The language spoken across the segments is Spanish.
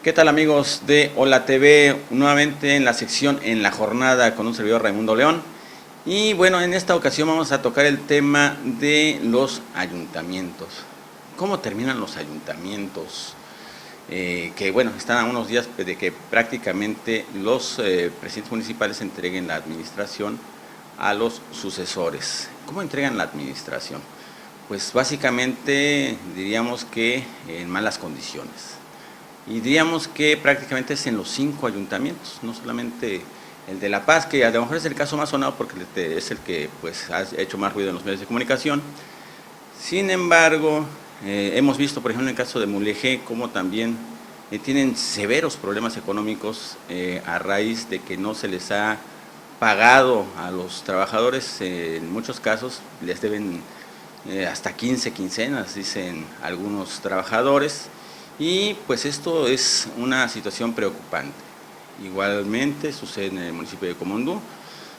¿Qué tal, amigos de Hola TV? Nuevamente en la sección En la Jornada con un servidor, Raimundo León. Y bueno, en esta ocasión vamos a tocar el tema de los ayuntamientos. ¿Cómo terminan los ayuntamientos? Que bueno, están a unos días de que prácticamente los presidentes municipales entreguen la administración a los sucesores. ¿Cómo entregan la administración? Pues básicamente diríamos que en malas condiciones. Y diríamos que prácticamente es en los 5 ayuntamientos, no solamente el de La Paz, que a lo mejor es el caso más sonado porque es el que pues, ha hecho más ruido en los medios de comunicación. Sin embargo, hemos visto, por ejemplo, en el caso de Mulegé, cómo también tienen severos problemas económicos a raíz de que no se les ha pagado a los trabajadores. En muchos casos les deben hasta 15 quincenas, dicen algunos trabajadores. Y pues esto es una situación preocupante. Igualmente sucede en el municipio de Comondú,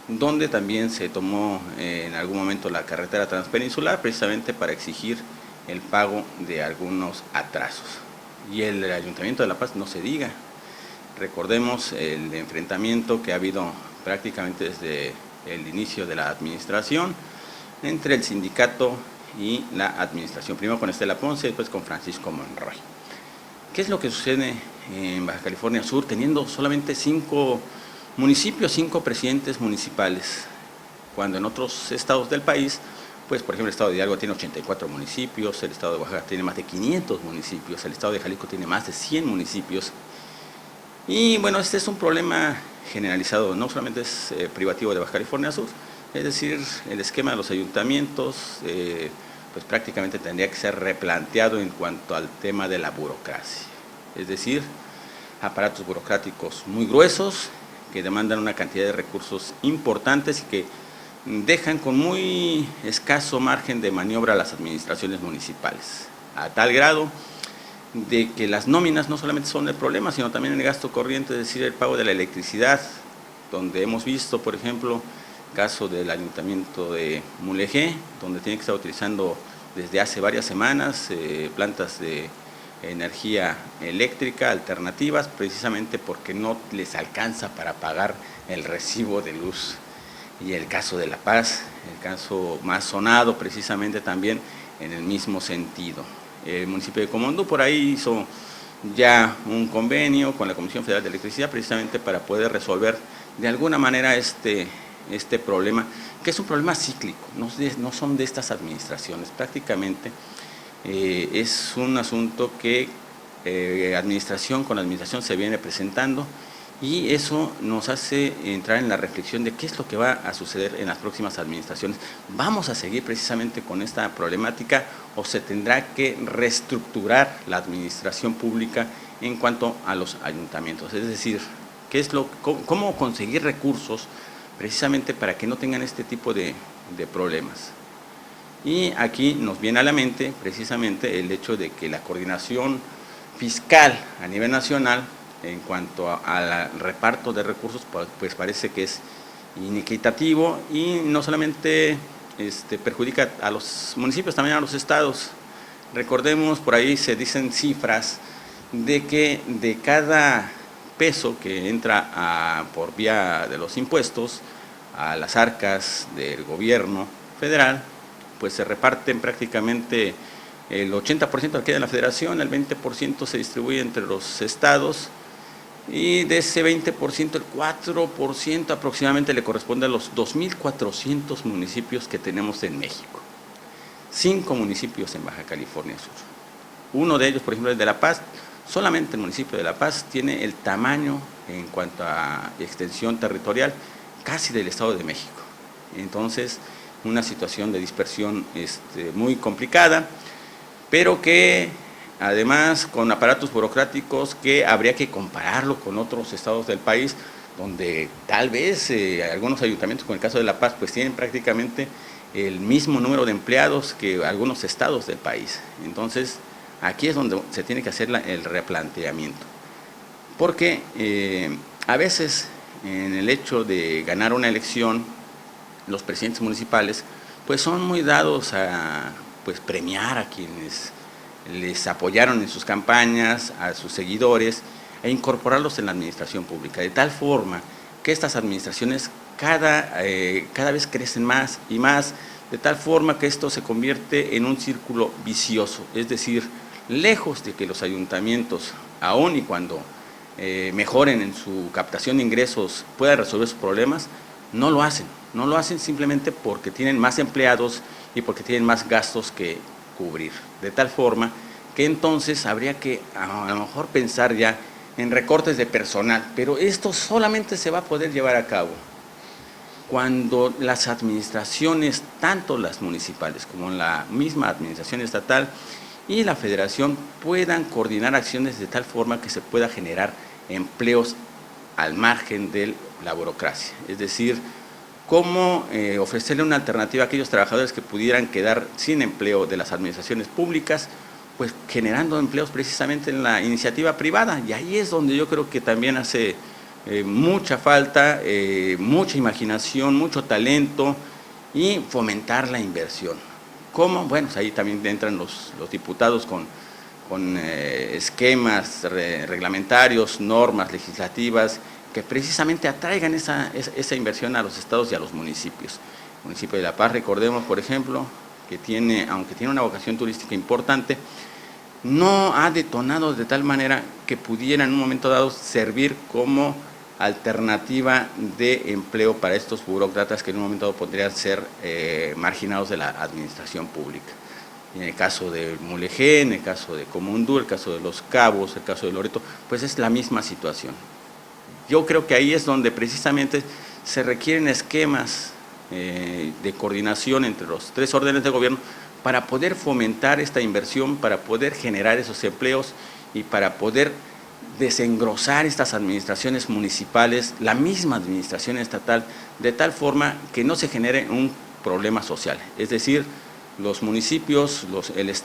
donde también se tomó en algún momento la carretera transpeninsular precisamente para exigir el pago de algunos atrasos. Y el Ayuntamiento de La Paz no se diga. Recordemos el enfrentamiento que ha habido prácticamente desde el inicio de la administración entre el sindicato y la administración, primero con Estela Ponce y después con Francisco Monroy. ¿Qué es lo que sucede en Baja California Sur, teniendo solamente 5 municipios, 5 presidentes municipales, cuando en otros estados del país, pues por ejemplo el estado de Hidalgo tiene 84 municipios, el estado de Oaxaca tiene más de 500 municipios, el estado de Jalisco tiene más de 100 municipios? Y bueno, este es un problema generalizado, no solamente es privativo de Baja California Sur, es decir, el esquema de los ayuntamientos pues prácticamente tendría que ser replanteado en cuanto al tema de la burocracia. Es decir, aparatos burocráticos muy gruesos que demandan una cantidad de recursos importantes y que dejan con muy escaso margen de maniobra a las administraciones municipales, a tal grado de que las nóminas no solamente son el problema, sino también el gasto corriente, es decir, el pago de la electricidad, donde hemos visto, por ejemplo, caso del ayuntamiento de Mulegé, donde tiene que estar utilizando desde hace varias semanas plantas de energía eléctrica alternativas, precisamente porque no les alcanza para pagar el recibo de luz. Y el caso de La Paz, el caso más sonado precisamente también en el mismo sentido. El municipio de Comondú por ahí hizo ya un convenio con la Comisión Federal de Electricidad precisamente para poder resolver de alguna manera este problema, que es un problema cíclico, no son de estas administraciones, prácticamente es un asunto que administración con administración se viene presentando, y eso nos hace entrar en la reflexión de qué es lo que va a suceder en las próximas administraciones. ¿Vamos a seguir precisamente con esta problemática o se tendrá que reestructurar la administración pública en cuanto a los ayuntamientos? Es decir, cómo conseguir recursos precisamente para que no tengan este tipo de problemas. Y aquí nos viene a la mente precisamente el hecho de que la coordinación fiscal a nivel nacional en cuanto al reparto de recursos, pues parece que es inequitativo y no solamente perjudica a los municipios, también a los estados. Recordemos, por ahí se dicen cifras de que de cada peso que entra por vía de los impuestos a las arcas del gobierno federal, pues se reparten prácticamente el 80% queda en la federación, el 20% se distribuye entre los estados, y de ese 20%, el 4% aproximadamente le corresponde a los 2.400 municipios que tenemos en México. 5 municipios en Baja California Sur. Uno de ellos, por ejemplo, es de La Paz. Solamente el municipio de La Paz tiene el tamaño en cuanto a extensión territorial casi del Estado de México. Entonces, una situación de dispersión muy complicada, pero que además con aparatos burocráticos que habría que compararlo con otros estados del país, donde tal vez algunos ayuntamientos, como el caso de La Paz, pues tienen prácticamente el mismo número de empleados que algunos estados del país. Entonces, aquí es donde se tiene que hacer el replanteamiento, porque a veces en el hecho de ganar una elección, los presidentes municipales pues son muy dados a pues premiar a quienes les apoyaron en sus campañas, a sus seguidores, e incorporarlos en la administración pública, de tal forma que estas administraciones cada vez crecen más y más, de tal forma que esto se convierte en un círculo vicioso, es decir, lejos de que los ayuntamientos, aun y cuando mejoren en su captación de ingresos, puedan resolver sus problemas, no lo hacen simplemente porque tienen más empleados y porque tienen más gastos que cubrir, de tal forma que entonces habría que a lo mejor pensar ya en recortes de personal, pero esto solamente se va a poder llevar a cabo cuando las administraciones, tanto las municipales como la misma administración estatal y la federación, puedan coordinar acciones de tal forma que se pueda generar empleos al margen de la burocracia, es decir, cómo ofrecerle una alternativa a aquellos trabajadores que pudieran quedar sin empleo de las administraciones públicas, pues generando empleos precisamente en la iniciativa privada, y ahí es donde yo creo que también hace mucha falta, mucha imaginación, mucho talento y fomentar la inversión. ¿Cómo? Bueno, pues ahí también entran los diputados con esquemas reglamentarios, normas legislativas, que precisamente atraigan esa inversión a los estados y a los municipios. El municipio de La Paz, recordemos, por ejemplo, que aunque tiene una vocación turística importante, no ha detonado de tal manera que pudiera en un momento dado servir como alternativa de empleo para estos burócratas que en un momento dado podrían ser marginados de la administración pública. En el caso de Mulegé, en el caso de Comundú, el caso de Los Cabos, el caso de Loreto, pues es la misma situación. Yo creo que ahí es donde precisamente se requieren esquemas de coordinación entre los tres órdenes de gobierno para poder fomentar esta inversión, para poder generar esos empleos y para poder desengrosar estas administraciones municipales, la misma administración estatal, de tal forma que no se genere un problema social. Es decir, los municipios,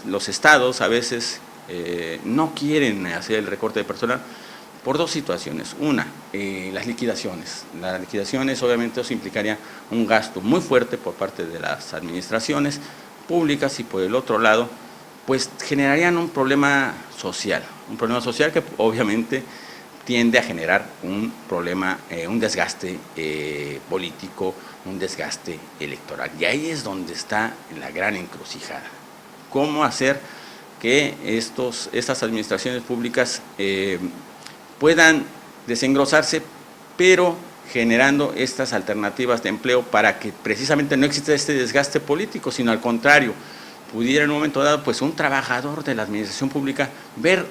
los estados a veces no quieren hacer el recorte de personal por dos situaciones. Una, las liquidaciones. Las liquidaciones obviamente eso implicaría un gasto muy fuerte por parte de las administraciones públicas y por el otro lado, pues generarían un problema social que obviamente tiende a generar un problema, un desgaste político, un desgaste electoral. Y ahí es donde está la gran encrucijada. ¿Cómo hacer que estas administraciones públicas puedan desengrosarse, pero generando estas alternativas de empleo para que precisamente no exista este desgaste político, sino al contrario, pudiera en un momento dado pues un trabajador de la administración pública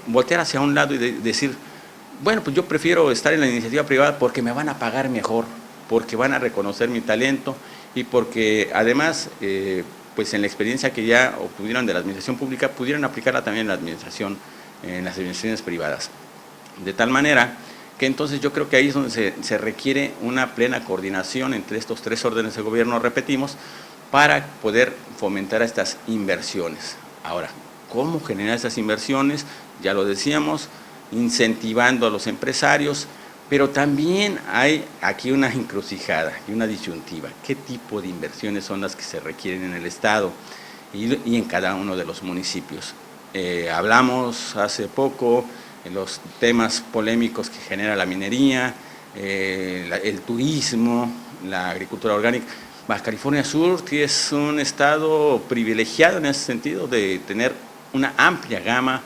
voltear hacia un lado y decir, bueno, pues yo prefiero estar en la iniciativa privada porque me van a pagar mejor, porque van a reconocer mi talento y porque además pues en la experiencia que ya obtuvieron de la administración pública pudieran aplicarla también en las administraciones privadas. De tal manera que entonces yo creo que ahí es donde se requiere una plena coordinación entre estos tres órdenes de gobierno, repetimos, para poder fomentar estas inversiones. Ahora, ¿cómo generar esas inversiones? Ya lo decíamos, incentivando a los empresarios, pero también hay aquí una encrucijada y una disyuntiva. ¿Qué tipo de inversiones son las que se requieren en el Estado y en cada uno de los municipios? Hablamos hace poco en los temas polémicos que genera la minería, el turismo, la agricultura orgánica. Baja California Sur es un estado privilegiado en ese sentido de tener una amplia gama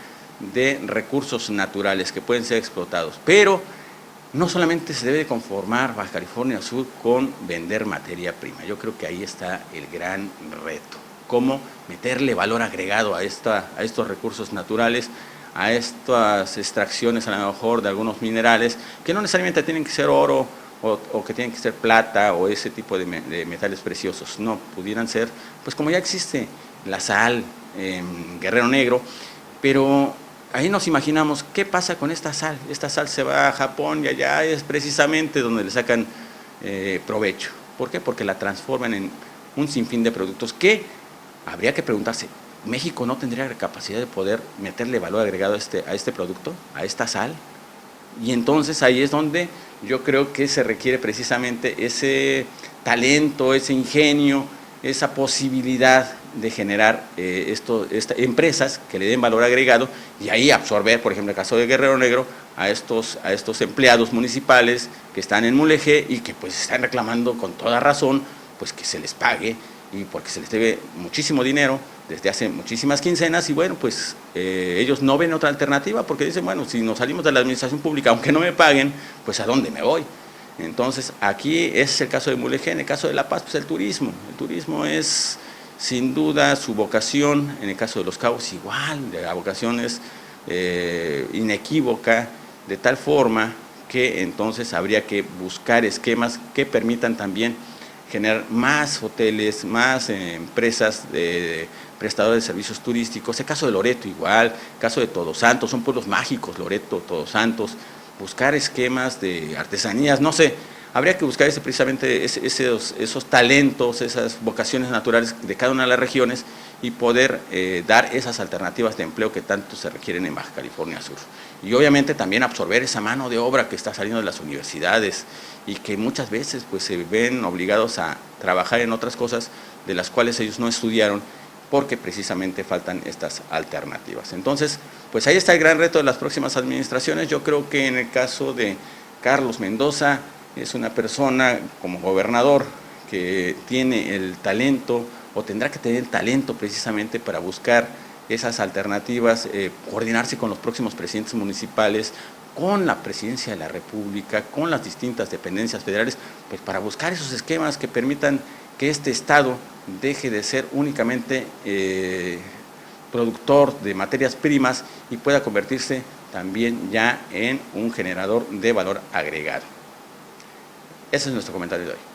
de recursos naturales que pueden ser explotados, pero no solamente se debe conformar Baja California Sur con vender materia prima. Yo creo que ahí está el gran reto, cómo meterle valor agregado a estos recursos naturales, a estas extracciones a lo mejor de algunos minerales, que no necesariamente tienen que ser oro o que tienen que ser plata o ese tipo de metales preciosos, no, pudieran ser, pues como ya existe la sal en Guerrero Negro, pero ahí nos imaginamos, ¿qué pasa con esta sal? Esta sal se va a Japón y allá es precisamente donde le sacan provecho. ¿Por qué? Porque la transforman en un sinfín de productos que habría que preguntarse, ¿México no tendría la capacidad de poder meterle valor agregado a este producto, a esta sal? Y entonces ahí es donde yo creo que se requiere precisamente ese talento, ese ingenio, esa posibilidad de generar empresas que le den valor agregado y ahí absorber, por ejemplo, en el caso de Guerrero Negro, a estos empleados municipales que están en Mulegé y que pues están reclamando con toda razón pues que se les pague, y porque se les debe muchísimo dinero desde hace muchísimas quincenas, y bueno, pues ellos no ven otra alternativa porque dicen, bueno, si nos salimos de la administración pública, aunque no me paguen, pues ¿a dónde me voy? Entonces, aquí es el caso de Mulegé. En el caso de La Paz, pues el turismo. El turismo es, sin duda, su vocación. En el caso de Los Cabos, igual, la vocación es inequívoca, de tal forma que entonces habría que buscar esquemas que permitan también generar más hoteles, más empresas de prestadores de servicios turísticos. El caso de Loreto igual, el caso de Todos Santos, son pueblos mágicos, Loreto, Todos Santos. Buscar esquemas de artesanías, no sé, habría que buscar precisamente esos talentos, esas vocaciones naturales de cada una de las regiones y poder dar esas alternativas de empleo que tanto se requieren en Baja California Sur. Y obviamente también absorber esa mano de obra que está saliendo de las universidades y que muchas veces pues, se ven obligados a trabajar en otras cosas de las cuales ellos no estudiaron, porque precisamente faltan estas alternativas. Entonces, pues ahí está el gran reto de las próximas administraciones. Yo creo que en el caso de Carlos Mendoza, es una persona como gobernador que tiene el talento, o tendrá que tener el talento precisamente para buscar esas alternativas, coordinarse con los próximos presidentes municipales, con la presidencia de la República, con las distintas dependencias federales, pues para buscar esos esquemas que permitan que este Estado deje de ser únicamente productor de materias primas y pueda convertirse también ya en un generador de valor agregado. Ese es nuestro comentario de hoy.